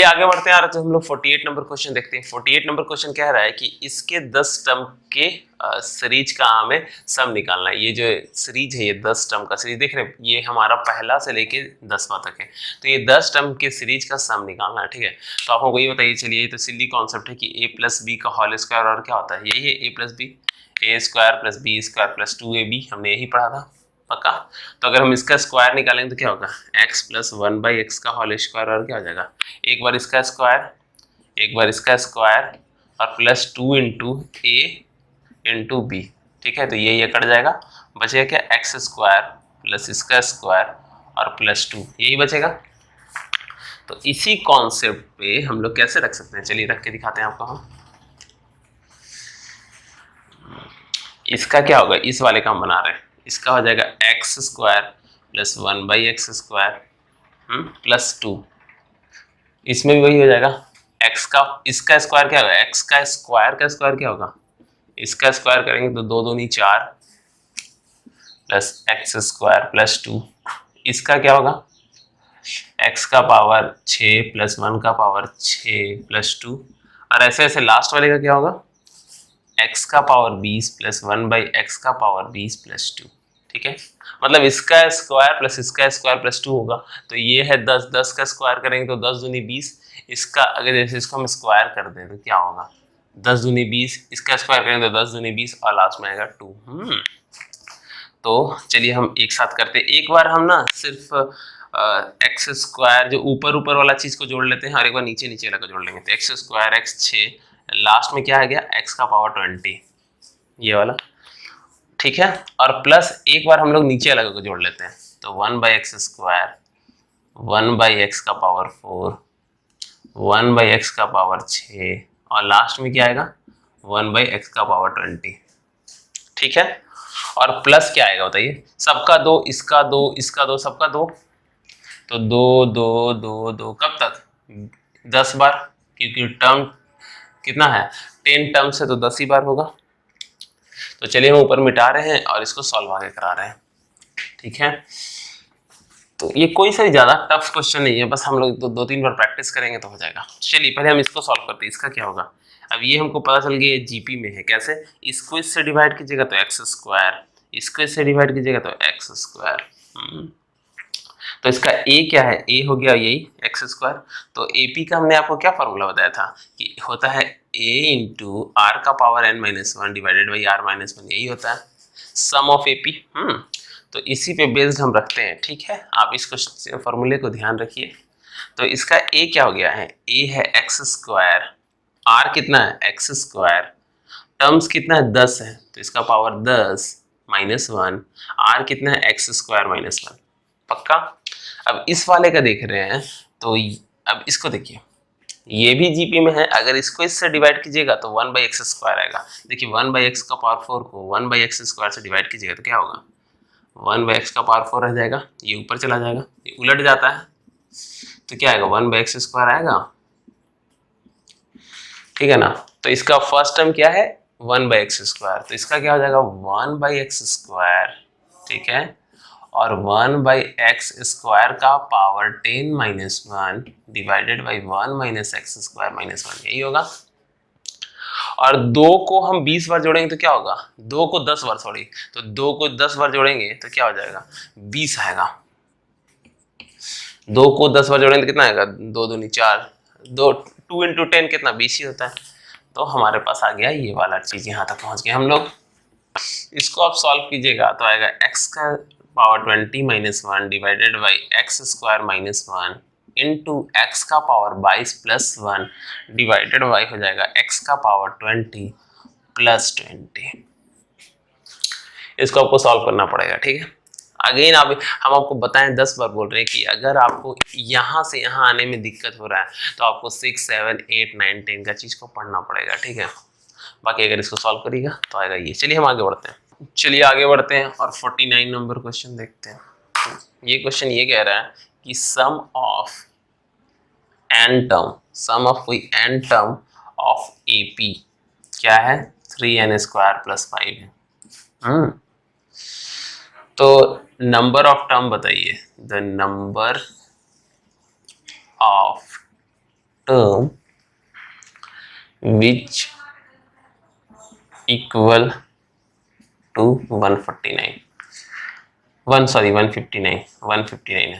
चलिए आगे बढ़ते हैं यार, तो हम लोग 48 नंबर क्वेश्चन देखते हैं। 48 नंबर क्वेश्चन कह रहा है कि इसके 10 टर्म के सीरीज का हमें सम निकालना है। ये जो सीरीज है, ये 10 टर्म का सीरीज देख रहे हैं, ये हमारा पहला से लेके 10वां तक है। तो ये 10 टर्म के सीरीज का सम निकालना है, ठीक है। तो आप हमको ये बताइए, चलिए ये तो सिली कॉन्सेप्ट है कि a प्लस बी का होल स्क्वायर और क्या होता है, यही है a plus B, A square plus B square plus 2ab, हमने यही पढ़ा था पक्का। तो अगर हम इसका स्क्वायर निकालेंगे तो क्या होगा, x प्लस 1/x का होल स्क्वायर और क्या हो जाएगा, एक बार इसका स्क्वायर, एक बार इसका स्क्वायर और प्लस 2 इंटू ए इंटू बी, ठीक है। तो ये कट जाएगा, बचेगा क्या, एक्स स्क्वायर प्लस इसका स्क्वायर और प्लस 2, यही बचेगा। तो इसी कॉन्सेप्ट पे हम लोग कैसे रख सकते हैं, चलिए रख के दिखाते हैं आपको हम। इसका क्या होगा, इस वाले का हम बना रहे हैं, इसका हो जाएगा x square plus 1/x square plus 2, इसमें भी वही हो जाएगा, x का, इसका स्क्वायर क्या होगा, x का स्क्वायर क्या होगा, इसका स्क्वायर करेंगे तो 2 दूनी 4 प्लस एक्स स्क्वायर प्लस 2, इसका क्या होगा, x का पावर 6 प्लस 1 का पावर 6 प्लस 2, और ऐसे ऐसे लास्ट वाले का क्या होगा, x का पावर 20 प्लस 1/x का पावर 20 प्लस 2, ठीक है। मतलब इसका स्क्वायर प्लस इसका स्क्वायर प्लस 2 होगा। तो ये है 10, 10 का स्क्वायर करेंगे तो 10 दूनी 20, इसका अगर जैसे इसको हम स्क्वायर कर दें तो क्या होगा, 10 दूनी 20, इसका स्क्वायर करेंगे तो 10 दूनी 20 और लास्ट में आएगा 2। तो चलिए हम एक साथ करते हैं, एक बार हम ना सिर्फ एक्स स्क्वायर जो ऊपर ऊपर वाला चीज को जोड़ लेते हैं और एक बार नीचे नीचे वाला को जोड़ लेंगे। तो एक्स स्क्वायर एक्स 6, लास्ट में क्या आ गया, एक्स का पावर 20, ये वाला, ठीक है। और प्लस एक बार हम लोग नीचे वाला को जोड़ लेते हैं, तो 1/x स्क्वायर 1/x का पावर 4 1/x का पावर 6 और लास्ट में क्या आएगा, 1/x का पावर 20, ठीक है। और प्लस क्या आएगा बताइए, सबका 2, इसका 2, इसका 2, सबका 2, तो 2 2 2 2 कब तक, 10 बार, क्योंकि टर्म कितना है, 10 टर्म से तो 10 ही बार होगा। तो चलिए हम ऊपर मिटा रहे हैं और इसको सॉल्व आगे करा रहे हैं, ठीक है। तो ये कोई सा ज्यादा टफ क्वेश्चन नहीं है, बस हम लोग दो तीन बार प्रैक्टिस करेंगे तो हो जाएगा। चलिए पहले हम इसको सॉल्व करते हैं, इसका क्या होगा। अब ये हमको पता चल गया जीपी में है, कैसे, इसको इससे डिवाइड कीजिएगा तो एक्स स्क्वायर, इसको इससे डिवाइड कीजिएगा तो एक्स स्क्वायर। तो इसका a क्या है, a हो गया यही एक्स स्क्वायर। तो AP का हमने आपको क्या फॉर्मूला बताया था कि होता है a इंटू आर का power n-1 divided by r-1, यही होता है सम ऑफ AP। तो इसी पे बेस्ड हम रखते हैं, ठीक है। आप इसको फॉर्मूले को ध्यान रखिए। तो इसका a क्या हो गया है, a है एक्स स्क्वायर, r कितना है एक्स स्क्वायर, टर्म्स कितना है 10 है, तो इसका पावर 10 -1, r कितना है एक्स स्क्वायर -1, पक्का। अब इस वाले का देख रहे हैं, तो अब इसको देखिए, ये भी जीपी में है, अगर इसको इससे डिवाइड कीजिएगा तो 1/x स्क्वायर आएगा। देखिए 1/x का पावर 4 को 1/x स्क्वायर से डिवाइड कीजिएगा तो क्या होगा, 1/x का पावर 4 रह जाएगा, ये ऊपर चला जाएगा, ये उलट जाता है तो क्या आएगा, 1/x स्क्वायर आएगा, ठीक है ना। तो इसका फर्स्ट टर्म क्या है, 1/x स्क्वायर, तो इसका क्या हो जाएगा 1/x स्क्वायर, ठीक है। और 1/x स्क्वायर का power 10-1 divided by 1 - x square -1, यही होगा। और 2 को हम 20 बार जोड़ेंगे तो क्या होगा, 2 को 10 बार, सॉरी, तो 2 को 10 बार जोड़ेंगे तो क्या हो जाएगा, 20 आएगा। 2 को 10 बार जोड़ेंगे तो कितना आएगा, 2 दूनी 4, 2 इंटू 10 कितना, 20 ही होता है। तो हमारे पास आ गया ये वाला चीज, यहाँ तक पहुंच गए हम लोग। इसको आप सॉल्व कीजिएगा तो आएगा x का power 20-1 divided by x square -1 into x का पावर 22 प्लस 1 डिवाइडेड बाई हो जाएगा x का पावर 20 प्लस 20। इसको आपको सॉल्व करना पड़ेगा, ठीक है। अगेन आप हम आपको बताएं 10 बार बोल रहे हैं कि अगर आपको यहाँ से यहाँ आने में दिक्कत हो रहा है तो आपको 6, 7, 8, 9, 10 का चीज को पढ़ना पड़ेगा, ठीक है। बाकी अगर इसको सॉल्व करिएगा तो आएगा ये। चलिए हम आगे बढ़ते हैं, चलिए आगे बढ़ते हैं और 49 नंबर क्वेश्चन देखते हैं। ये क्वेश्चन ये कह रहा है कि sum of n term, sum of कोई n टर्म ऑफ AP क्या है, 3n स्क्वायर प्लस 5 है। तो नंबर ऑफ टर्म बताइए, the number of term which equal to 159 है।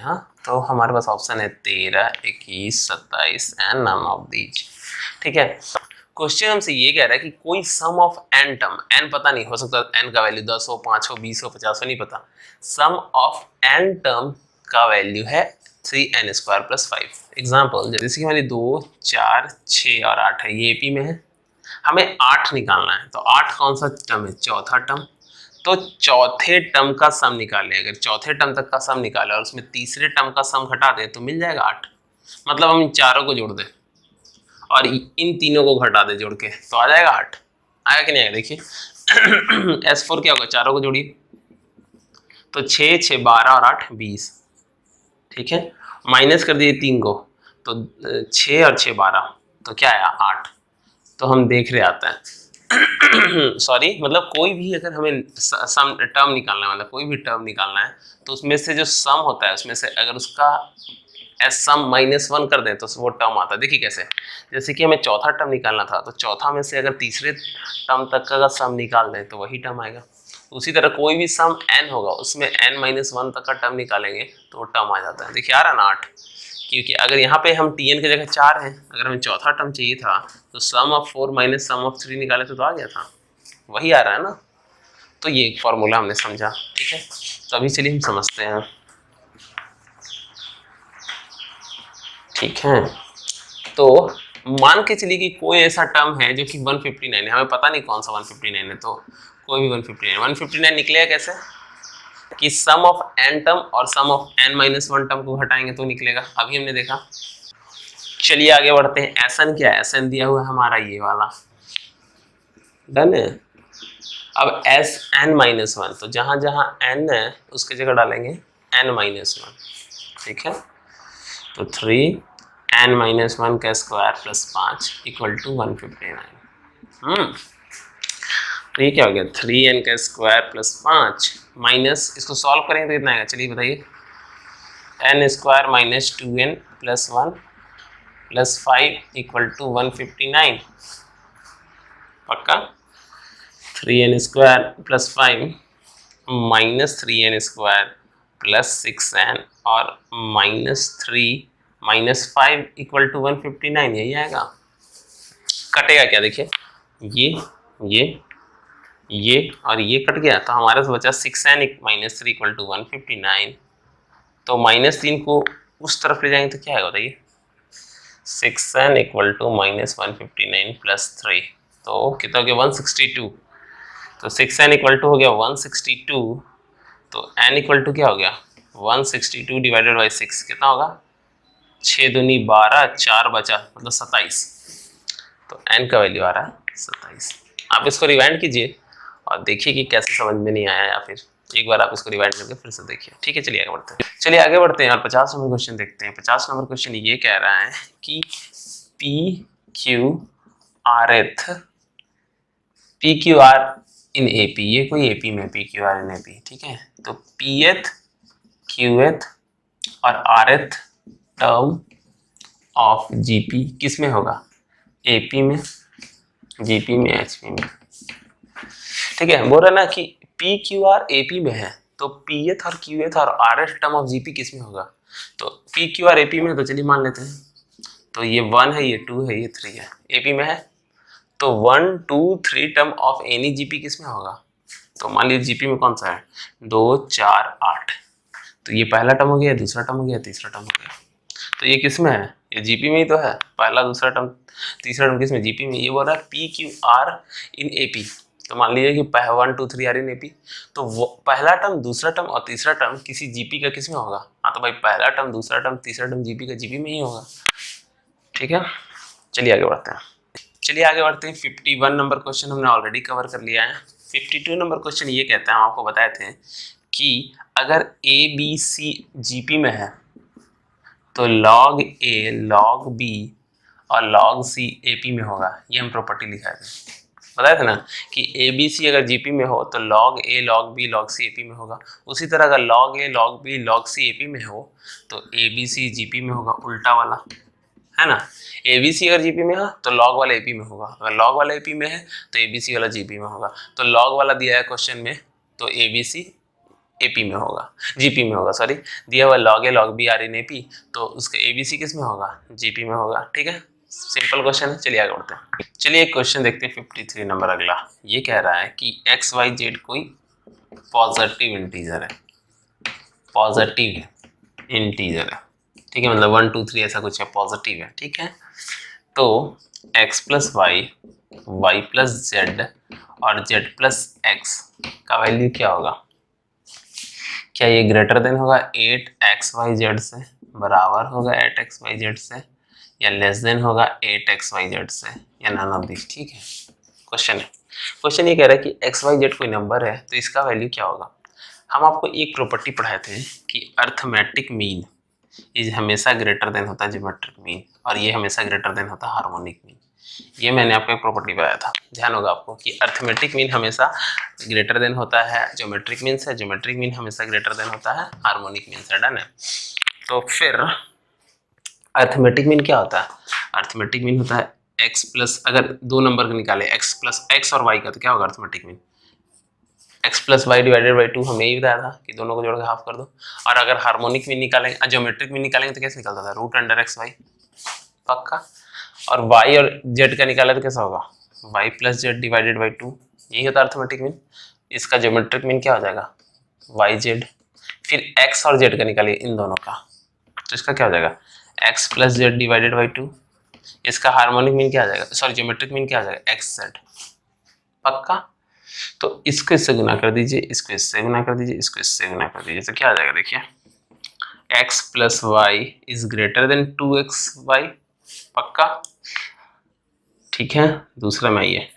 हाँ, तो हमारे पास ऑप्शन है 13, 21, 27 एंड नन ऑफ दीज। ठीक है, क्वेश्चन हमसे ये कह रहा है कि कोई सम ऑफ एन टर्म, एन पता नहीं, हो सकता है एन का वैल्यू 10 हो, 5 हो, 20 हो, 50 हो, नहीं पता। सम ऑफ एन टर्म का वैल्यू है 3n² + 5। एग्जाम्पल जैसे कि हमारी 2, 4, 6 और 8 है, ये एपी में है, हमें 8 निकालना है। तो 8 कौन सा टर्म है? चौथा टर्म। तो चौथे टर्म का सम निकालें, अगर चौथे टर्म तक का सम निकाले और उसमें तीसरे टर्म का सम घटा दें तो मिल जाएगा 8। मतलब हम इन चारों को जोड़ दें और इन तीनों को घटा दे जोड़ के, तो आ जाएगा 8। आया कि नहीं आएगा? देखिए S4 क्या होगा, चारों को जोड़िए तो 6, 6, 12 और 8, 20। ठीक है, माइनस कर दिए 3 को, तो 6 और 6, 12, तो क्या आया? 8। तो हम देख रहे आता है सॉरी, मतलब कोई भी अगर हमें सम टर्म निकालना है, मतलब कोई भी टर्म निकालना है, तो उसमें से जो सम होता है उसमें से अगर उसका सम -1 कर दें तो वो टर्म आता है। देखिए कैसे, जैसे कि हमें चौथा टर्म निकालना था, तो चौथा में से अगर तीसरे टर्म तक का सम निकाल दें तो वही टर्म आएगा। उसी तरह कोई भी सम n होगा, उसमें n-1 तक का टर्म निकालेंगे तो वो टर्म आ जाता है। देखिए आ रहा ना 8, क्योंकि अगर यहाँ पे हम tn की जगह 4 है, अगर हमें चौथा टर्म चाहिए था तो सम ऑफ 4 माइनस सम ऑफ 3 निकाले तो आ गया था, वही आ रहा है ना। तो ये एक फॉर्मूला हमने समझा। ठीक है, तो अभी चलिए हम समझते हैं। ठीक है, तो मान के चलिए कि कोई ऐसा टर्म है जो कि 159 है, हमें पता नहीं कौन सा 159 है, तो कोई भी 159 निकलेगा कैसे कि सम ऑफ n टर्म और सम ऑफ n-1 टर्म को घटाएंगे तो निकलेगा। अभी हमने देखा। चलिए आगे बढ़ते हैं। Sn क्या है? Sn दिया हुआ है हमारा ये वाला, डन है। अब Sn-1, तो जहां जहां n है उसकी जगह डालेंगे n-1। ठीक है, तो 3n-1 का स्क्वायर + 5 = 159। तो ये क्या हो गया? 3n का स्क्वायर + 5 माइनस, इसको सॉल्व करेंगे तो कितना आएगा? चलिए बताइए। n² - 2n + 1 + 5 = 159। पक्का? 3n² + 5 - 3n² + 6n और -3 - 5 = 159, यही आएगा। कटेगा क्या? देखिए ये और ये कट गया, तो हमारे पास बचा 6n - 3 = 159। तो -3 को उस तरफ ले जाएंगे तो क्या आएगा बताइए? 6n = -159 + 3, तो कितना हो गया? 162। तो 6n = हो गया 162, तो n = क्या हो गया? 162 / 6 कितना होगा? 6 दूनी 12, 4 बचा, मतलब 27। तो n का वैल्यू आ रहा है 27। आप इसको रिवाइंड कीजिए और देखिए कि कैसे समझ में नहीं आया, या फिर एक बार आप इसको रिवाइंड करके फिर से देखिए। ठीक है, चलिए आगे बढ़ते हैं और 50 नंबर क्वेश्चन देखते हैं। 50 नंबर क्वेश्चन ये कह रहा है कि PQR इन AP, ये कोई AP में PQR इन AP। ठीक है, तो Pth, Qth और Rth टर्म ऑफ GP किस में होगा? AP में, GP में, HP में। ठीक है, बोल रहा ना कि PQR AP में है, तो Pth और Qth और Rth टर्म ऑफ GP किस में होगा? तो PQR AP में, तो चलिए मान लेते हैं। तो ये 1 है, ये 2 है, ये 3 है, AP में है। तो 1, 2, 3 टर्म ऑफ एनी GP किस में होगा? तो मान लीजिए GP में कौन सा है? 2, 4, 8। तो ये पहला टर्म हो गया, दूसरा टर्म हो गया, तीसरा टर्म हो गया। तो ये किस में है? ये GP में ही तो है। पहला, दूसरा टर्म, तीसरा टर्म किस में? GP में। ये बोल रहा है PQR इन AP। तो मान लीजिए कि 1, 2, 3 आर इन AP, तो वो पहला टर्म, दूसरा टर्म और तीसरा टर्म किसी GP का किस में होगा? हाँ, तो भाई पहला टर्म, दूसरा टर्म, तीसरा टर्म GP का GP में ही होगा। ठीक है, चलिए आगे बढ़ते हैं। 51 नंबर क्वेश्चन हमने ऑलरेडी कवर कर लिया है। 52 नंबर क्वेश्चन ये कहता है, हम आपको बताए थे कि अगर ABC GP में है तो log A, log B और log C AP में होगा। ये हम प्रॉपर्टी लिखा थे, बताया था ना कि ABC अगर GP में हो तो log A, log B, log C AP में होगा। उसी तरह अगर log A, log B, log C AP में हो तो ABC GP में होगा, उल्टा वाला, है ना। ABC अगर GP में है तो log वाला AP में होगा, अगर log वाला AP में है तो ABC वाला GP में होगा। तो log वाला दिया है क्वेश्चन में तो ABC AP में होगा, GP में होगा, सॉरी, दिया हुआ log A log B R in AP, तो उसका ABC किस में होगा, GP में होगा। ठीक है, सिंपल क्वेश्चन है। चलिए आगे बढ़ते हैं। चलिए एक क्वेश्चन देखते हैं 53 नंबर अगला। ये कह रहा है कि XYZ कोई पॉजिटिव इंटीजर है, पॉजिटिव इंटीजर है, ठीक है, मतलब 1 2 3 ऐसा कुछ है, पॉजिटिव है। ठीक है, तो x plus Y, Y plus Z और z प्लस एक्स का वैल्यू क्या होगा? क्या ये ग्रेटर देन होगा 8xyz से, बराबर होगा 8xyz से, या लेस देन होगा 8xyz से, या नन ऑफ दिस? ठीक है, क्वेश्चन है। क्वेश्चन ये कह रहा है कि xyz कोई नंबर है तो इसका वैल्यू क्या होगा। हम आपको एक प्रॉपर्टी पढ़ाए थे कि अर्थमेटिक मीन इज हमेशा ग्रेटर देन होता है ज्योमेट्रिक मीन, और ये हमेशा ग्रेटर देन होता है हार्मोनिक मीन। ये मैंने आपको एक प्रॉपर्टी बताया था, ध्यान होगा आपको, कि अर्थमेटिक मीन हमेशा ग्रेटर देन होता है ज्योमेट्रिक मीन से, ज्योमेट्रिक मीन हमेशा ग्रेटर देन होता है हार्मोनिक मीन से। डन है। तो फिर अर्थमेटिक मीन क्या होता है? अर्थमेटिक मीन होता है x प्लस, अगर दो नंबर का निकाले x प्लस x और y का, तो क्या होगा arithmetic mean? x plus Y divided by 2, हमने यही बताया था कि दोनों को जोड़ के हाफ कर दो। और अगर हार्मोनिक मीन निकालेंगे, ज्योमेट्रिक मीन निकालेंगे तो कैसे निकलता था? रूट अंडर एक्स वाई, पक्का। और y और z का निकाले तो कैसा होगा? y plus Z divided by 2, यही होता है अर्थमेटिक मीन। इसका ज्योमेट्रिक मीन क्या हो जाएगा? y z। फिर x और z का निकालिए इन दोनों का, तो इसका क्या हो जाएगा? x plus Z divided by 2। इसका हार्मोनिक मीन क्या आ जाएगा, सॉरी ज्योमेट्रिक मीन क्या आ जाएगा? एक्स जेड, पक्का। तो इसको इससे गुना कर दीजिए, इसको इससे गुना कर दीजिए, इसको इससे गुना कर दीजिए, तो क्या आ जाएगा? देखिए, x plus Y is greater than 2xy, पक्का। ठीक है, दूसरा में ये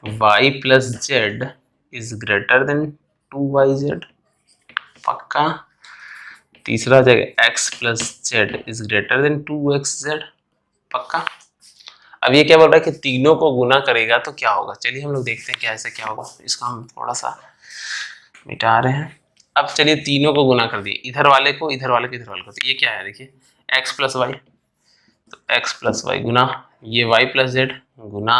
y plus Z is greater than 2yz, पक्का। तीसरा आ जाएगा x plus Z is greater than 2xz, पक्का। अब ये क्या बोल रहा है कि तीनों को गुना करेगा तो क्या होगा? चलिए हम लोग देखते हैं क्या ऐसे क्या होगा। इसका हम थोड़ा सा मिटा रहे हैं। अब चलिए तीनों को गुना कर दिए, इधर वाले को, इधर वाले को, इधर वाले को, तो ये क्या है? देखिए x प्लस वाई, तो x प्लस वाई गुना ये y प्लस जेड गुना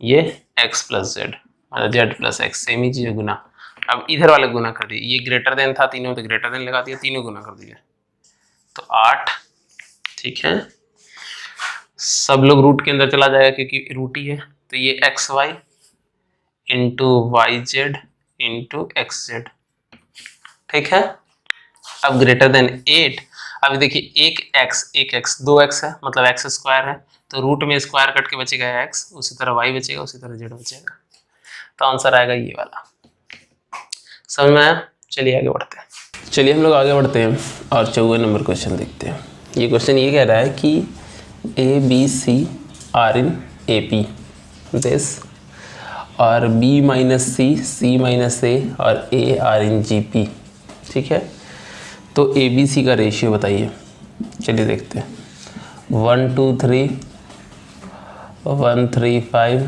ये x प्लस जेड, मतलब z प्लस एक्स, सेम ही चीज गुना। अब इधर वाले गुना कर दिए, ये ग्रेटर देन था तीनों, तो ग्रेटर देन लगा दिया, तीनों गुना कर दिए तो 8। ठीक है, सब लोग रूट के अंदर चला जाएगा क्योंकि रूट ही है, तो ये X Y into Y Z into X Z. ठीक है, अब ग्रेटर देन 8। अब देखिए एक एक्स 2x है, मतलब एक्स स्क्वायर है, तो रूट में स्क्वायर कट के बचेगा एक्स, उसी तरह वाई बचेगा, उसी तरह जेड बचेगा, तो आंसर आएगा ये वाला। समझ में आया? चलिए आगे बढ़ते हैं। चलिए हम लोग आगे बढ़ते हैं और 54 नंबर क्वेश्चन देखते हैं। ये क्वेश्चन ये कह रहा है कि A B C are in AP this, और B minus C minus A और A are in GP। ठीक है, तो ABC का रेशियो बताइए। चलिए देखते हैं, 1 2 3 1 3 5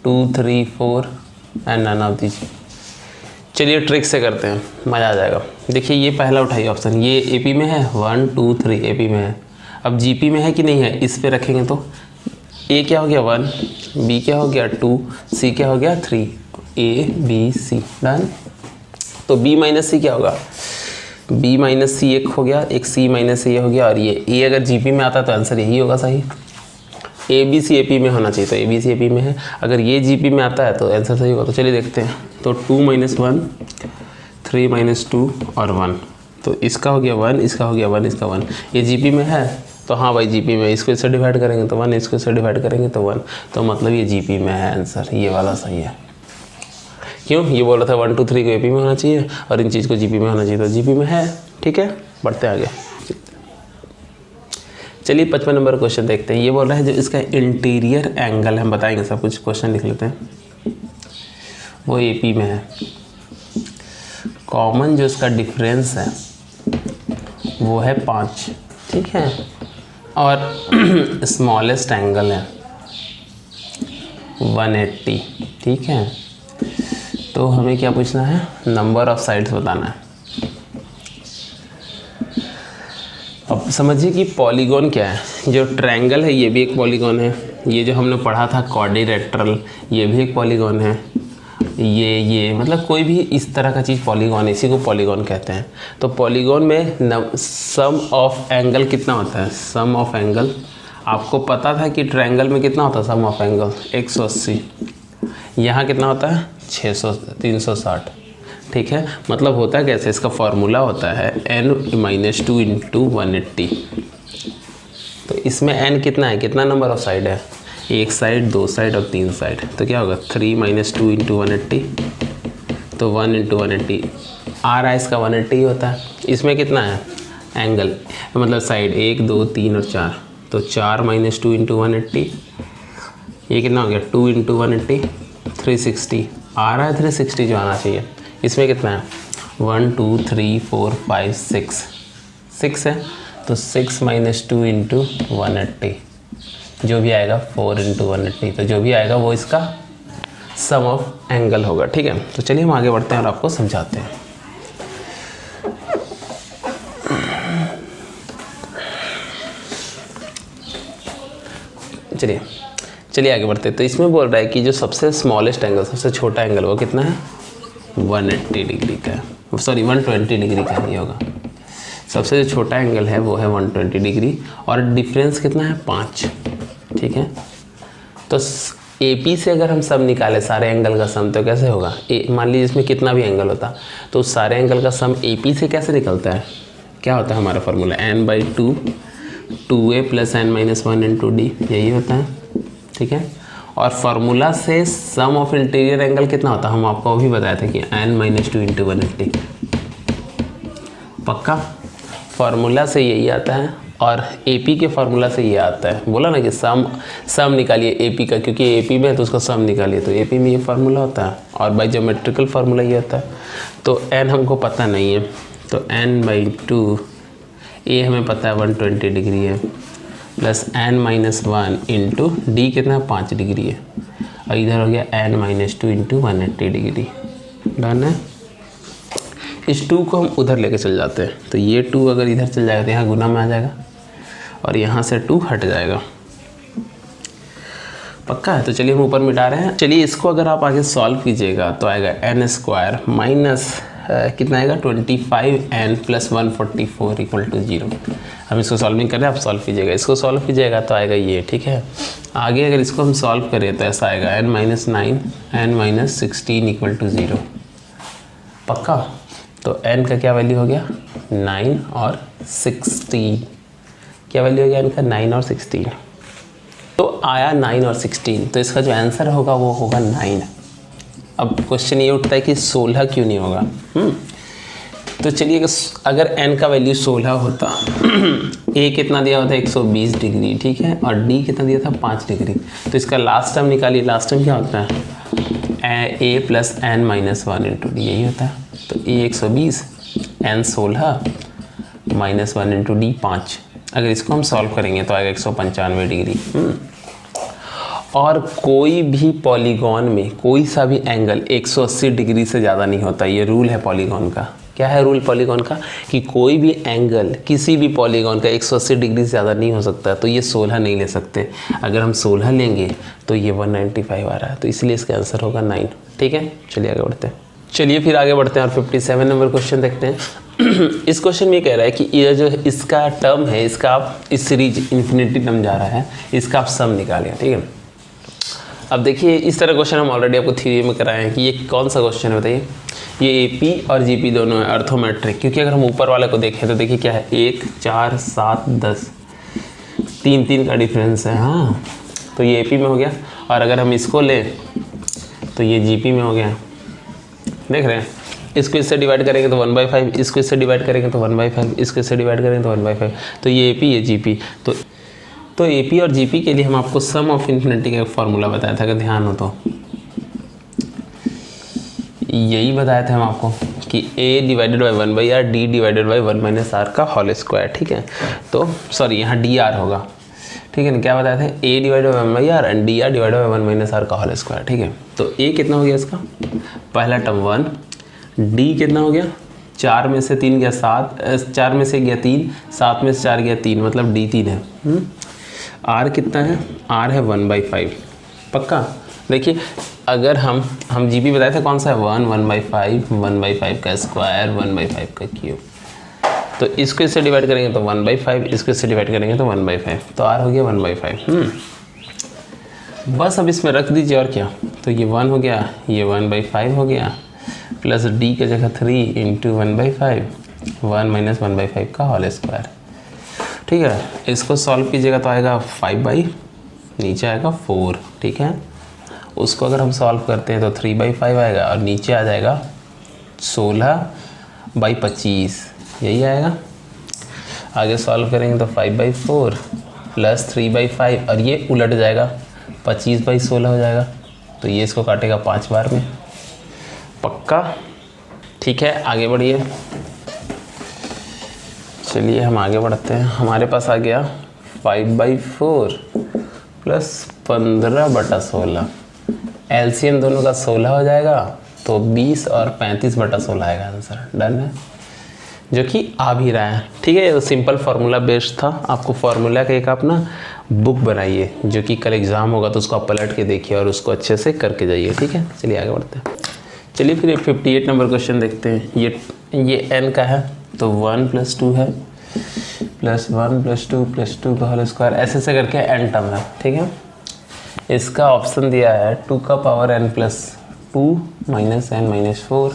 2 3 4 एंड नन ऑफ दिस। चलिए ट्रिक से करते हैं, मज़ा आ जाएगा। देखिए ये पहला उठाइए ऑप्शन, ये AP में है, 1 2 3 AP में है। अब GP में है कि नहीं है, इस पे रखेंगे तो A क्या हो गया 1, B क्या हो गया 2, C क्या हो गया 3, A B C डन। तो B माइनस C क्या होगा? B माइनस C एक हो गया, एक C माइनस A हो गया, और ये A अगर GP में आता है तो आंसर यही होगा सही। ABC AP में होना चाहिए, तो ABC AP में है। अगर ये GP में आता है तो आंसर सही होगा। तो चलिए देखते हैं, तो 2 माइनस 1 3 माइनस 2 और 1, तो इसका हो गया 1, इसका हो गया 1, इसका 1। ये GP में है तो हाँ भाई GP में, इसको इससे डिवाइड करेंगे तो 1, इसको इससे डिवाइड करेंगे तो 1, तो मतलब ये GP में है आंसर, ये वाला सही है। क्यों? ये बोल रहा था 1 2 3 को AP में होना चाहिए और इन चीज़ को GP में होना चाहिए, तो GP में है। ठीक है, बढ़ते आगे। चलिए 55 नंबर क्वेश्चन देखते हैं। ये बोल रहा है जो इसका इंटीरियर एंगल, हम बताएंगे सब कुछ, क्वेश्चन लिख लेते हैं, वो AP में है। कॉमन जो इसका डिफरेंस है वो है 5, ठीक है, और स्मॉलेस्ट एंगल है 180। ठीक है, तो हमें क्या पूछना है? नंबर ऑफ साइड्स बताना है। अब समझिए कि पॉलीगॉन क्या है। जो ट्रायंगल है ये भी एक पॉलीगॉन है, ये जो हमने पढ़ा था क्वाड्रिलेटरल ये भी एक पॉलीगॉन है, ये मतलब कोई भी इस तरह का चीज़ पॉलीगॉन है, इसी को पॉलीगॉन कहते हैं। तो पॉलीगॉन में सम ऑफ एंगल कितना होता है, सम ऑफ एंगल आपको पता था कि ट्रायंगल में कितना होता है सम ऑफ एंगल 180, यहाँ कितना होता है 360, ठीक है। मतलब होता है कैसे, इसका फॉर्मूला होता है n-2 इंटू 180। तो इसमें n कितना है, कितना नंबर ऑफ साइड है, एक साइड, दो साइड और तीन साइड, तो क्या होगा 3 - 2 इंटू 180, तो 1 इंटू 180 आ रहा है, इसका 180 ही होता है। इसमें कितना है एंगल, मतलब साइड 1 2 3 और 4, तो 4 - 2 इंटू 180, ये कितना हो गया 2 इंटू 180 360 आ रहा है, 360 जो आना चाहिए। इसमें कितना है 1 2 3 4 5 6 है, तो 6 - 2 इंटू 180 जो भी आएगा 4 इंटू 180, तो जो भी आएगा वो इसका सम ऑफ एंगल होगा, ठीक है। तो चलिए हम आगे बढ़ते हैं और आपको समझाते हैं। चलिए आगे बढ़ते हैं। तो इसमें बोल रहा है कि जो सबसे स्मॉलेस्ट एंगल, सबसे छोटा एंगल वो कितना है 180 डिग्री का है, सॉरी 120 डिग्री का ये होगा। सबसे जो छोटा एंगल है वो है 120 डिग्री और डिफरेंस कितना है 5, ठीक है। तो AP से अगर हम सम निकालें सारे एंगल का सम, तो कैसे होगा, मान लीजिए इसमें कितना भी एंगल होता तो उस सारे एंगल का सम AP से कैसे निकलता है, क्या होता है हमारा formula n/2 2a + n-1 into d, यही होता है, ठीक है। और फार्मूला से सम ऑफ इंटीरियर एंगल कितना होता है, हम आपको अभी बताया था कि n - 2 इंटू 180, पक्का फार्मूला से यही आता है। और AP के फार्मूला से ये आता है, बोला ना कि सम निकालिए AP का, क्योंकि AP में है तो उसका सम निकालिए, तो AP में ये फार्मूला होता है और बाई ज्योमेट्रिकल फार्मूला ये होता है। तो n हमको पता नहीं है, तो n/2 A हमें पता है 120 डिग्री है, प्लस n-1 इंटू D कितना 5 डिग्री है, और इधर हो गया n-2 इंटू 180 डिग्री, डन है। इस 2 को हम उधर लेके चल जाते हैं, तो ये 2 अगर इधर चल जाएगा तो यहाँ गुना में आ जाएगा और यहाँ से 2 हट जाएगा, पक्का है। तो चलिए हम ऊपर मिटा रहे हैं। चलिए इसको अगर आप आगे सॉल्व कीजिएगा तो आएगा n² माइनस कितना आएगा 25n + 144 = 0। हम इसको सॉल्विंग कर रहे हैं, आप सॉल्व कीजिएगा, इसको सॉल्व कीजिएगा तो आएगा ये, ठीक है। आगे अगर इसको हम सॉल्व करें तो ऐसा आएगा n-9 n - 16 = 0, पक्का। तो n का क्या वैल्यू हो गया 9 और 16, क्या वैल्यू हो गया n का 9 और 16, तो आया 9 और 16, तो इसका जो आंसर होगा वो होगा 9। अब क्वेश्चन ये उठता है कि 16 क्यों नहीं होगा। तो चलिए अगर n का वैल्यू 16 होता A कितना दिया होता है 120 डिग्री, ठीक है, और D कितना दिया था 5 डिग्री, तो इसका लास्ट टर्म निकालिए। लास्ट टर्म क्या होता है A + n-1 इंटू D, यही होता है। तो A 120 n 16 -1 इंटू D 5, अगर इसको हम सॉल्व करेंगे तो आएगा 195 डिग्री। और कोई भी पॉलीगॉन में कोई सा भी एंगल 180 डिग्री से ज़्यादा नहीं होता, ये रूल है पॉलीगॉन का। क्या है रूल पॉलीगॉन का, कि कोई भी एंगल किसी भी पॉलीगॉन का 180 डिग्री से ज़्यादा नहीं हो सकता। तो ये 16 नहीं ले सकते, अगर हम 16 लेंगे तो ये 195 आ रहा है, तो इसलिए इसका आंसर होगा 9, ठीक है। चलिए आगे बढ़ते हैं। चलिए फिर आगे बढ़ते हैं और 57 नंबर क्वेश्चन देखते हैं। इस क्वेश्चन में कह रहा है कि ये जो इसका टर्म है, इसका आप इस सीरीज इन्फिनिटी टर्म जा रहा है, इसका आप सम निकालिए, ठीक है। अब देखिए इस तरह क्वेश्चन हम ऑलरेडी आपको थ्योरी में कराए हैं कि ये कौन सा क्वेश्चन है बताइए। ये AP और GP दोनों है, अर्थोमेट्रिक, क्योंकि अगर हम ऊपर वाले को देखें तो देखिए क्या है 1 4 7 10 3 का डिफरेंस है, हाँ, तो ये AP में हो गया। और अगर हम इसको लें तो ये GP में हो गया, देख रहे हैं। इसको इससे डिवाइड करेंगे तो 1/5, इसको इससे डिवाइड करेंगे तो 1/5, इसको इससे डिवाइड करेंगे तो 1/5, तो ये AP ये GP। तो AP और GP के लिए हम आपको सम ऑफ इन्फिनिटी का फॉर्मूला बताया था, अगर ध्यान हो तो यही बताया था हम आपको कि A / 1/r D / 1 - r का होल स्क्वायर, ठीक है। तो सॉरी यहाँ dr होगा, ठीक है ना, क्या बताया था A / 1/r and dr / 1 - r का होल स्क्वायर, ठीक है। तो A कितना हो गया इसका पहला टर्म 1, D कितना हो गया 4 में से 3 गया 7, 4 में से गया 3, 7 में से 4 गया 3, मतलब D3 है। R कितना है? R है 1/5। पक्का? देखिए अगर हम जीपी बताए थे कौन सा है, 1/5, 1/5 का स्क्वायर, 1/5 का क्यूब। तो इसको इससे डिवाइड करेंगे तो 1/5, इसको इससे डिवाइड करेंगे तो 1/5, तो R हो गया 1/5। बस अब इसमें रख दीजिए और क्या, तो ये 1 हो गया, ये 1/5 हो गया, प्लस D की जगह 3 इंटू 1/5, 1 माइनस 1/5 का होल स्क्वायर। ठीक है, इसको सॉल्व कीजिएगा तो आएगा 5 नीचे आएगा 4। ठीक है, उसको अगर हम सॉल्व करते हैं तो 3/5 आएगा और नीचे आ जाएगा 16/25, यही आएगा। आगे सॉल्व करेंगे तो 5/4 प्लस 3/5 और ये उलट जाएगा, 25/16 हो जाएगा। तो ये इसको काटेगा 5 बार में। पक्का? ठीक है, आगे बढ़िए। चलिए हम आगे बढ़ते हैं। हमारे पास आ गया 5/4 प्लस 15/16, एलसीएम दोनों का 16 हो जाएगा, तो 20 और 35/16 आएगा आंसर। डन है, जो कि आ भी रहा है। ठीक है, ये तो सिंपल फार्मूला बेस्ड था। आपको फार्मूला का एक आप ना बुक बनाइए, जो कि कल एग्ज़ाम होगा तो उसको आप पलट के देखिए और उसको अच्छे से करके जाइए। ठीक है, चलिए आगे बढ़ते हैं। चलिए फिर 58 नंबर क्वेश्चन देखते हैं। ये n का है, तो 1 + 2 है, प्लस 1 + 2 + 2 का होल स्क्वायर, ऐसे करके n टर्म है। ठीक है, इसका ऑप्शन दिया है 2 का पावर n + 2 - n - 4,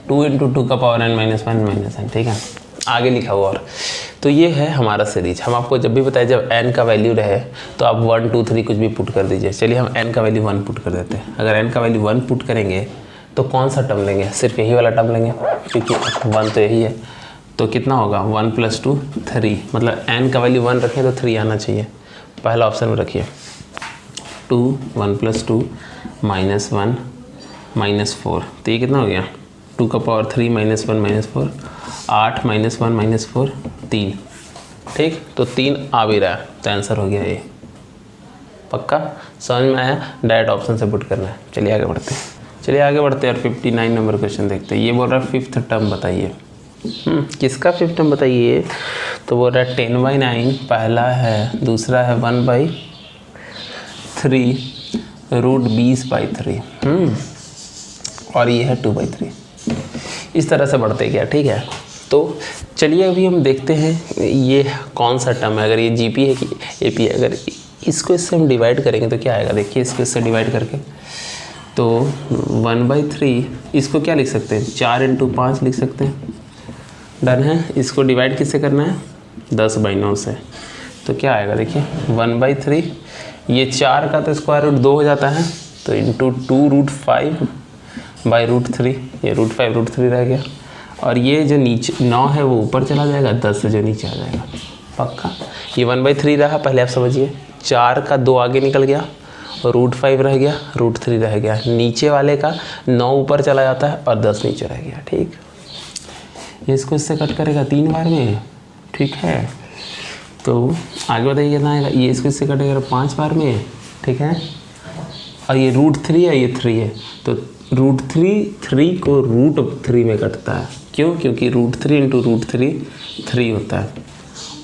2 × 2 का पावर n - 1 - n। ठीक है, आगे लिखा हुआ और तो ये है हमारा सीरीज। हम आपको जब भी बताए जब n का वैल्यू रहे तो आप 1 2 3 कुछ भी पुट कर दीजिए। चलिए हम n का वैल्यू 1 पुट कर देते हैं। अगर n का वैल्यू 1 पुट करेंगे तो कौन सा टर्म लेंगे? सिर्फ यही वाला टर्म लेंगे, क्योंकि 1 तो यही है। तो कितना होगा? 1 + 2 3, मतलब n का वैल्यू 1 रखें तो 3 आना चाहिए। पहला ऑप्शन में रखिए 2 1 + 2 - 1 - 4, तो ये कितना हो गया? 2 का पावर 3 - 1 - 4, 8 - 1 - 4 3। ठीक, तो 3 आ भी रहा है, तो आंसर हो गया ये। पक्का समझ में आया? डायरेक्ट ऑप्शन से पुट करना है। चलिए आगे बढ़ते हैं। और 59 नंबर क्वेश्चन देखते हैं। ये बोल रहा है 5th टर्म बताइए। किसका 5th टर्म बताइए? तो बोल रहा है 10/9 पहला है, दूसरा है 1/3 √20/3, और ये है 2/3। इस तरह से बढ़ते गया। ठीक है, तो चलिए अभी हम देखते हैं ये कौन सा टर्म है। अगर ये जीपी है कि एपी है, अगर इसको इससे हम डिवाइड करेंगे तो क्या आएगा? देखिए इसको इससे डिवाइड करके तो 1/3, इसको क्या लिख सकते हैं? 4 × 5 लिख सकते हैं। डन है, इसको डिवाइड किससे करना है? 10/9 से। तो क्या आएगा? देखिए 1/3, ये 4 का तो स्क्वायर रूट 2 हो जाता है, तो इंटू 2√5/√3, ये √5√3 रह गया। और ये जो नीचे 9 है वो ऊपर चला जाएगा, 10 जो नीचे आ जाएगा। पक्का? ये 1/3 रहा, पहले आप समझिए। 4 का 2 आगे निकल गया, √5 रह गया, √3 रह गया। नीचे वाले का 9 ऊपर चला जाता है और 10 नीचे रह गया। ठीक, ये इसको इससे कट करेगा 3 बार में। ठीक है, तो आगे बताइए कितना आएगा? ये इसको इससे कटेगा 5 बार में। ठीक है, और ये √3 है, ये 3 है, तो √3 को √3 में कटता है। क्यों? क्योंकि √3 × √3 3 होता है,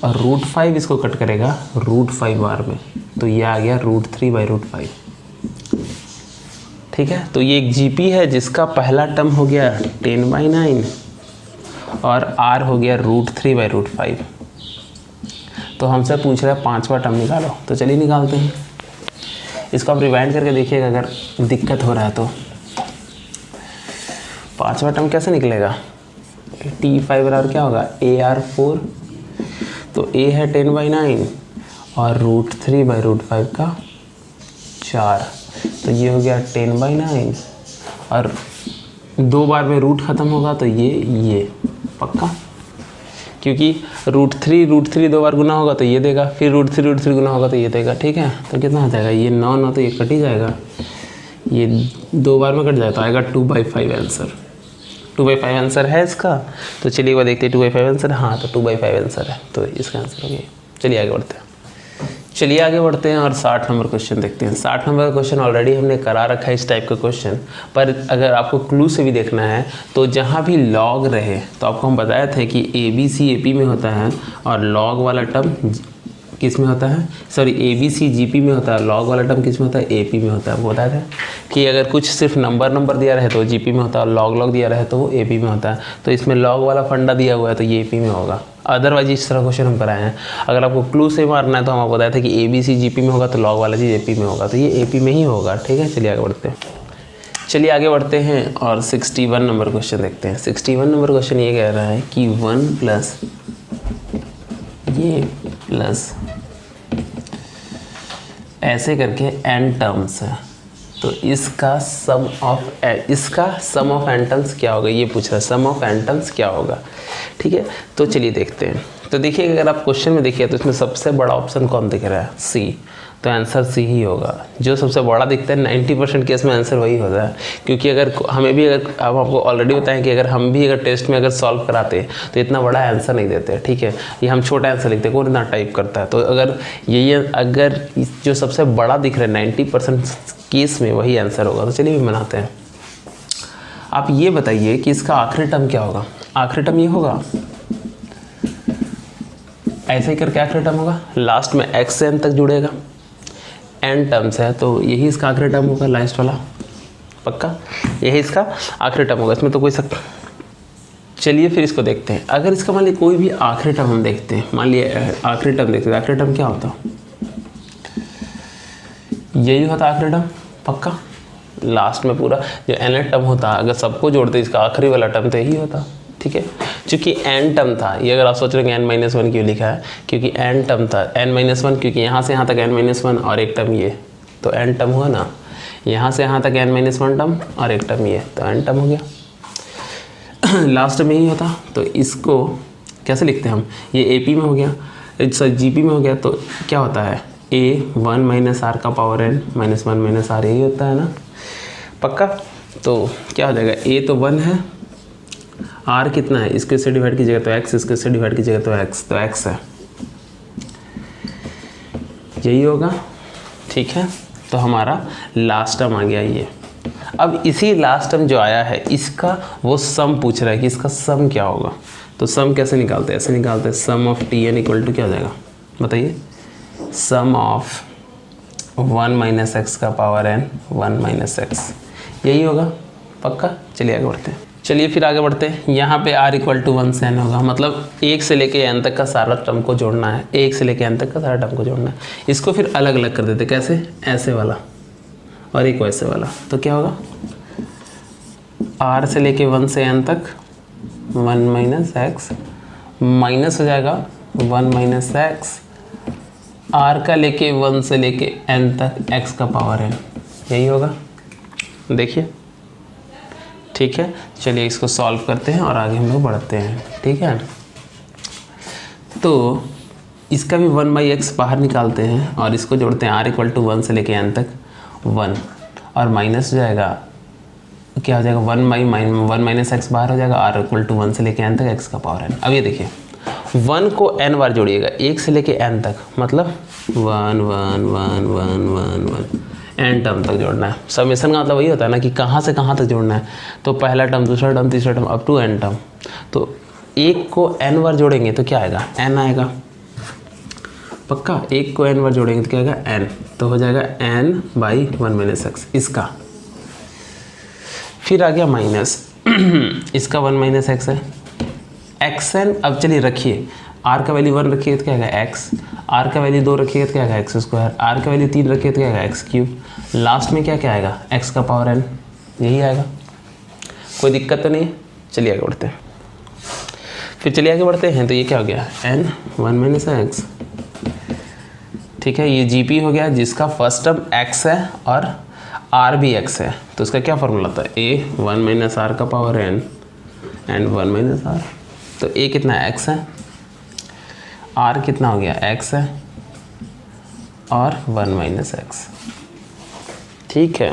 और √5 इसको कट करेगा √5 बार में, तो ये आ गया √3/5। ठीक है, तो ये एक जीपी है जिसका पहला टर्म हो गया 10/9 और r हो गया √3/5। तो हमसे पूछ रहा है 5वां टर्म निकालो, तो चलिए निकालते हैं। इसको आप रिवाइंड करके देखिएगा अगर दिक्कत हो रहा है तो। 5वां टर्म कैसे निकलेगा? T5 बराबर क्या होगा? AR4, तो A है 10/9 और √3/5 का 4, तो ये हो गया 10/9 और 2 बार में रूट ख़त्म होगा तो ये पक्का, क्योंकि √3 2 बार गुना होगा तो ये देगा, फिर √3 गुना होगा तो ये देगा। ठीक है, तो कितना हो जाएगा? ये 9 तो ये कट ही जाएगा, ये 2 बार में कट जाए तो आएगा 2/5 आंसर। 2/5 आंसर है इसका। तो चलिए वो देखते हैं 2/5 आंसर। हाँ, तो 2/5 आंसर है, तो इसका आंसर हो गया। चलिए आगे बढ़ते हैं। चलिए आगे बढ़ते हैं और 60 नंबर क्वेश्चन देखते हैं। 60 नंबर का क्वेश्चन ऑलरेडी हमने करा रखा है इस टाइप का क्वेश्चन, पर अगर आपको क्लू से भी देखना है तो जहाँ भी लॉग रहे, तो आपको हम बताए थे कि ABC AP में होता है और लॉग वाला टर्म किस में होता है, सॉरी ABC GP में होता है, लॉग वाला टर्म किस में होता है, AP में होता है। आपको बताया था कि अगर कुछ सिर्फ नंबर दिया रहे तो GP में होता है, और लॉग दिया रहे तो वो AP में होता है। तो इसमें लॉग वाला फंडा दिया हुआ है तो ये AP में होगा। अदरवाइज इस तरह क्वेश्चन हम कराए हैं। अगर आपको क्लू से मारना है तो हम आपको बताया था कि ABC GP में होगा तो लॉग वाला चीज़ AP में होगा, तो ये AP में ही होगा। ठीक है, चलिए आगे बढ़ते हैं। चलिए आगे बढ़ते हैं और 61 नंबर क्वेश्चन देखते हैं। 61 नंबर क्वेश्चन ये कह रहा है कि 1 प्लस ये प्लस ऐसे करके n टर्म्स है, तो इसका सम ऑफ n टर्म्स क्या होगा, ये पूछ रहा है। सम ऑफ n टर्म्स क्या होगा, ठीक है। तो चलिए देखते हैं। तो देखिए अगर आप क्वेश्चन में देखिए तो इसमें सबसे बड़ा ऑप्शन कौन दिख रहा है, C, तो आंसर C ही होगा। जो सबसे बड़ा दिखता है 90% केस में आंसर वही होता है, क्योंकि अगर हमें भी, अगर आप आपको ऑलरेडी बताएं कि अगर हम भी अगर टेस्ट में अगर सॉल्व कराते तो इतना बड़ा आंसर नहीं देते, ठीक है। ये हम छोटा आंसर लिखते हैं, कौन इतना टाइप करता है। तो अगर अगर जो सबसे बड़ा दिख रहा है 90% केस में वही आंसर होगा। तो चलिए भी बनाते हैं। आप ये बताइए कि इसका आखिरी टर्म क्या होगा। आखिरी टर्म ये होगा, ऐसे ही करके आखिरी टर्म होगा, लास्ट में x से n तक जुड़ेगा। n टर्म्स है तो यही इसका आखिरी टर्म होगा, लास्ट वाला, पक्का यही इसका आखिरी टर्म होगा, इसमें तो कोई शक। चलिए फिर इसको देखते हैं। अगर इसका मान लीजिए कोई भी आखिरी टर्म हम देखते हैं, मान लिए आखिरी टर्म देखते हैं, आखिरी टर्म क्या होता, यही होता आखिरी टर्म, पक्का। लास्ट में पूरा जो n टर्म होता, अगर सबको जोड़ते इसका आखिरी वाला टर्म तो यही होता, ठीक है। चूँकि n टर्म था, ये अगर आप सोच रहे हैं n-1 क्यों लिखा है, क्योंकि n टर्म था, n-1, क्योंकि यहाँ से यहाँ तक n-1 और एक टर्म ये, तो n टर्म हुआ ना। यहाँ से यहाँ तक n-1 टर्म और एक टर्म ये, तो n टर्म हो गया। लास्ट में ही होता, तो इसको कैसे लिखते हैं हम, ये AP में हो गया, सॉरी GP में हो गया, तो क्या होता है A1 - r का पावर n -1 - r, यही होता है ना, पक्का। तो क्या हो जाएगा, A तो 1 है, r कितना है, इसके से डिवाइड कीजिएगा तो x, इसके से डिवाइड कीजिएगा तो x, तो x है, यही होगा, ठीक है। तो हमारा लास्ट टर्म आ गया ये। अब इसी लास्ट टर्म जो आया है इसका वो सम पूछ रहा है कि इसका सम क्या होगा। तो सम कैसे निकालते हैं, ऐसे निकालते हैं, सम ऑफ Tn इक्वल टू क्या हो जाएगा बताइए, सम ऑफ 1 - x का पावर n 1 - x, यही होगा, पक्का। चलिए आगे बढ़ते हैं। चलिए फिर आगे बढ़ते हैं। यहाँ पे r इक्वल टू 1 से n होगा, मतलब 1 से लेके n तक का सारा टर्म को जोड़ना है, 1 से लेके n तक का सारा टर्म को जोड़ना है। इसको फिर अलग अलग कर देते, कैसे, ऐसे वाला और एक वैसे वाला। तो क्या होगा, r से लेके 1 से n तक 1 - x, माइनस हो जाएगा 1 - x, r का लेके 1 से लेके n तक x का पावर n, यही होगा, देखिए, ठीक है। चलिए इसको सॉल्व करते हैं और आगे हम लोग बढ़ते हैं, ठीक है। तो इसका भी 1/x बाहर निकालते हैं और इसको जोड़ते हैं, r इक्वल टू 1 से लेके n तक 1, और माइनस हो जाएगा, क्या हो जाएगा 1 - x बाहर हो जाएगा, r इक्वल टू 1 से लेके n तक x का पावर n। अब ये देखिए 1 को n बार जोड़िएगा, 1 से लेके n तक, मतलब 1 1 1 1 1 1 n टर्म तक जोड़ना है। समेशन का मतलब वही होता है ना कि कहाँ से कहाँ तक जोड़ना है। तो पहला टर्म, दूसरा टर्म, तीसरा term, up to n term. तो 1 को n बार जोड़ेंगे तो क्या आएगा, n आएगा, पक्का। 1 को n बार जोड़ेंगे तो क्या आएगा, n, तो हो जाएगा n/1 - x इसका। फिर आ गया माइनस इसका 1 - x है, xn। अब चलिए रखिए, r का वैल्यू 1 रखिए तो क्या आएगा x, r का वैल्यू 2 रखिए तो क्या आएगा x स्क्वायर, r का वैल्यू 3 रखिए तो क्या आएगा x क्यूब, लास्ट में क्या क्या आएगा x का पावर n, यही आएगा। कोई दिक्कत तो नहीं है। चलिए आगे बढ़ते हैं। फिर चलिए आगे बढ़ते हैं। तो ये क्या हो गया, n 1 - x, ठीक है। ये GP हो गया जिसका फर्स्ट टर्म x है और r भी x है, तो उसका क्या फॉर्मूला था, a1 - r का पावर n एंड 1 - r। तो a कितना x है, r कितना हो गया x है, और 1 - x, ठीक है।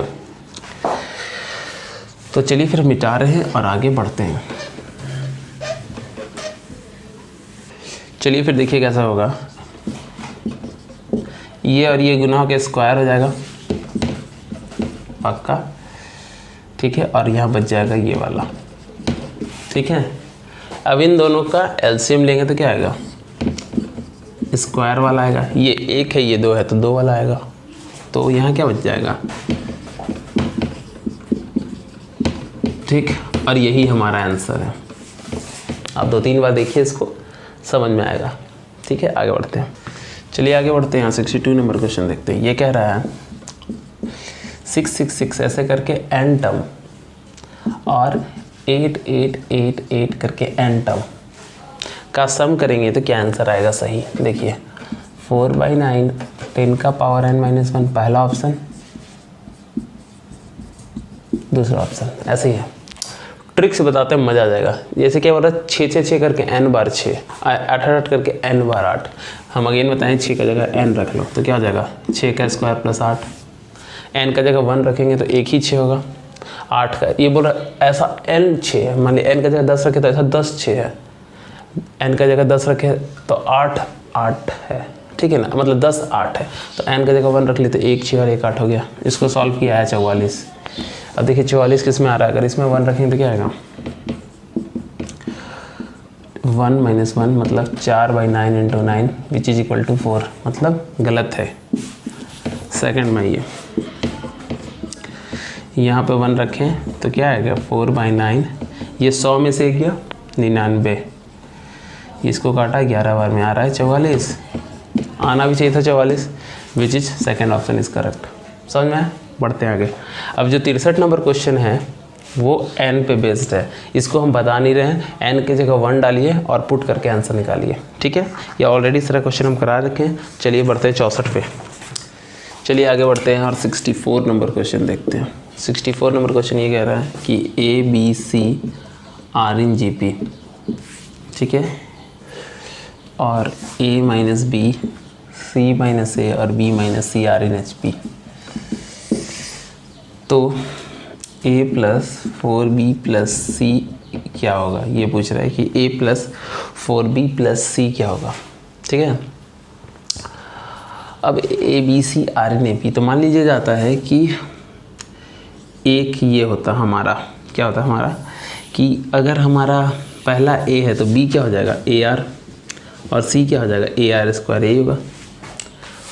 तो चलिए फिर मिटा रहे हैं और आगे बढ़ते हैं। चलिए फिर देखिए कैसा होगा। ये और ये गुना होकर स्क्वायर हो जाएगा पक्का, ठीक है। और यहाँ बच जाएगा ये वाला, ठीक है। अब इन दोनों का एलसीएम लेंगे तो क्या आएगा, स्क्वायर वाला आएगा। ये 1 है, ये 2 है, तो 2 वाला आएगा। तो यहाँ क्या बच जाएगा, ठीक। और यही हमारा आंसर है। आप 2-3 बार देखिए, इसको समझ में आएगा, ठीक है। आगे बढ़ते हैं, चलिए आगे बढ़ते हैं। यहाँ 62 नंबर क्वेश्चन देखते हैं। ये कह रहा है 666 ऐसे करके n टर्म और 8888 करके n टर्म का सम करेंगे तो क्या आंसर आएगा सही। देखिए 4/9 10 का पावर n-1 पहला ऑप्शन, दूसरा ऑप्शन, ऐसे ही है। ट्रिक से बताते हैं, मज़ा आ जाएगा। जैसे क्या बोल रहा है 6 करके n बार 6, 8 करके n बार 8। हम अगेन बताएं 6 का जगह n रख लो तो क्या हो जाएगा 6 का स्क्वायर प्लस 8। n का जगह 1 रखेंगे तो एक ही 6 होगा। 8 का ये बोल रहा ऐसा n 6 है, मान ली n का जगह 10 रखे तो ऐसा 10 6 है। n का जगह 10 रखे तो 8 8 है, ठीक है ना, मतलब 10 8 है। तो n का जगह 1 रख ली तो 1 6 और 1 8 हो गया। इसको सॉल्व किया है 44। अब देखिए 44 किस में आ रहा है, अगर इसमें 1 रखेंगे तो क्या आएगा 1 - 1 मतलब 4/9 × 9 विच इज इक्वल टू 4, मतलब गलत है। सेकंड में ये यहाँ पे 1 रखें तो क्या आएगा 4/9, ये 100 में से गया 99, इसको काटा 11 बार में आ रहा है 44। आना भी चाहिए था 44, which is second option is correct. समझ में आया? बढ़ते हैं आगे। अब जो 63 नंबर क्वेश्चन है वो n पे बेस्ड है, इसको हम बता नहीं रहे हैं। n की जगह 1 डालिए और पुट करके आंसर निकालिए, ठीक है। ये ऑलरेडी इस तरह क्वेश्चन हम करा रखे हैं। चलिए बढ़ते हैं 64 पे। चलिए आगे बढ़ते हैं और 64 नंबर क्वेश्चन देखते हैं। 64 नंबर क्वेश्चन ये कह रहा है कि ABC आर इन GP, ठीक है, और A - B, C - A और B - C are in HP। तो a + 4b + c क्या होगा, ये पूछ रहा है कि a + 4b + c क्या होगा, ठीक है। अब ABC आर इन AP, तो मान लीजिए जाता है कि एक ये होता हमारा, क्या होता हमारा कि अगर हमारा पहला a है तो b क्या हो जाएगा AR और c क्या हो जाएगा AR², यही होगा।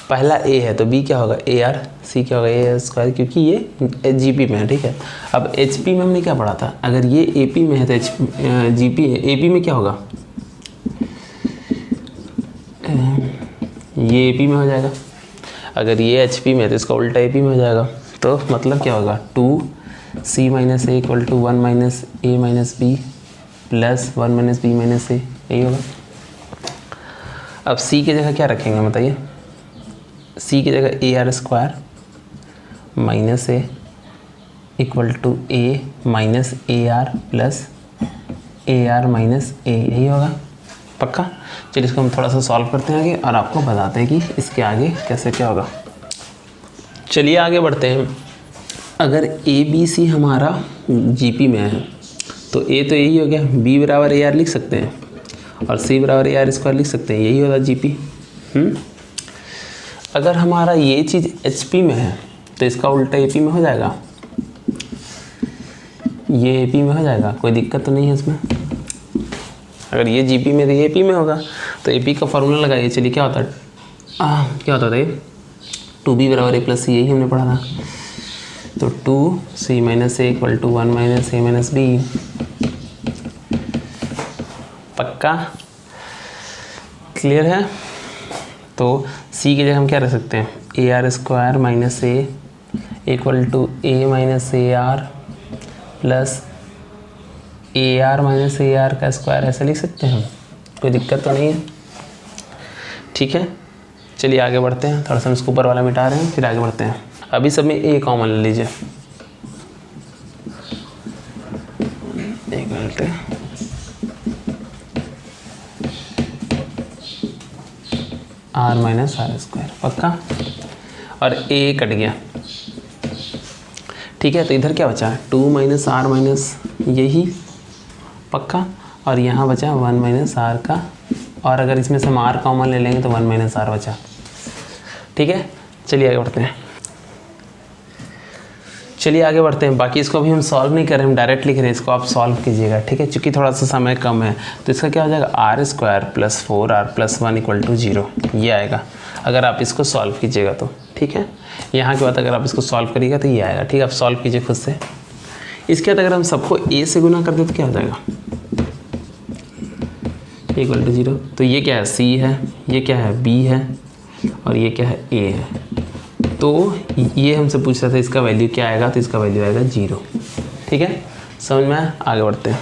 पहला a है तो b क्या होगा AR, c क्या होगा AR², क्योंकि ये GP में है, ठीक है। अब HP में हमने क्या पढ़ा था, अगर ये AP में है तो GP है, AP में क्या होगा, ये AP में हो जाएगा। अगर ये HP में है तो इसका उल्टा AP में हो जाएगा। तो मतलब क्या होगा 2C - A = 1 - A - B + 1 - B - A, यही होगा। अब C की जगह क्या रखेंगे बताइए, C की जगह AR² - A = A AR + AR - A, यही होगा पक्का। चलिए इसको हम थोड़ा सा सॉल्व करते हैं आगे और आपको बताते हैं कि इसके आगे कैसे क्या होगा। चलिए आगे बढ़ते हैं। अगर ABC हमारा GP में है तो A तो यही हो गया, B = AR लिख सकते हैं और C = AR² लिख सकते हैं, यही होगा GP। अगर हमारा ये चीज़ HP में है तो इसका उल्टा AP में हो जाएगा, ये AP में हो जाएगा, कोई दिक्कत तो नहीं है इसमें। अगर ये GP में तो ये AP में होगा, तो AP का फॉर्मूला लगाइए। चलिए क्या होता है, क्या होता है 2B = A + C, यही हमने पढ़ा था। तो 2C - A = 1 - A - B, पक्का क्लियर है। तो C की जगह हम क्या रख सकते हैं AR² - A = A - AR + AR का स्क्वायर, ऐसा लिख सकते हैं हम, कोई दिक्कत तो नहीं है, ठीक है। चलिए आगे बढ़ते हैं, थोड़ा सा हम इसको ऊपर वाला मिटा रहे हैं, फिर आगे बढ़ते हैं। अभी सब में A कॉमन ले लीजिए, एक मिनट, R - R², पक्का। और A कट गया, ठीक है। तो इधर क्या बचा 2 - R- यही पक्का, और यहाँ बचा 1 - R का, और अगर इसमें से हम R कॉमन ले लेंगे तो 1 - R बचा, ठीक है। चलिए आगे बढ़ते हैं। चलिए आगे बढ़ते हैं। बाकी इसको अभी हम सॉल्व नहीं कर रहे हैं, हम डायरेक्ट लिख रहे हैं, इसको आप सॉल्व कीजिएगा, ठीक है। चूँकि थोड़ा सा समय कम है तो इसका क्या हो जाएगा, R square plus 4r plus 1 equal to 0, ये आएगा अगर आप इसको सॉल्व कीजिएगा तो, ठीक है। यहाँ के बाद अगर आप इसको सॉल्व करिएगा तो ये आएगा, ठीक है। आप सॉल्व कीजिए खुद से। इसके बाद अगर हम सबको a से गुना कर दें तो क्या हो जाएगा, इक्वल टू 0। तो ये क्या है, c है, ये क्या है, b है, और ये क्या है, a है। तो ये हमसे पूछ रहा था इसका वैल्यू क्या आएगा, तो इसका वैल्यू आएगा 0, ठीक है। समझ में आया? आगे बढ़ते हैं।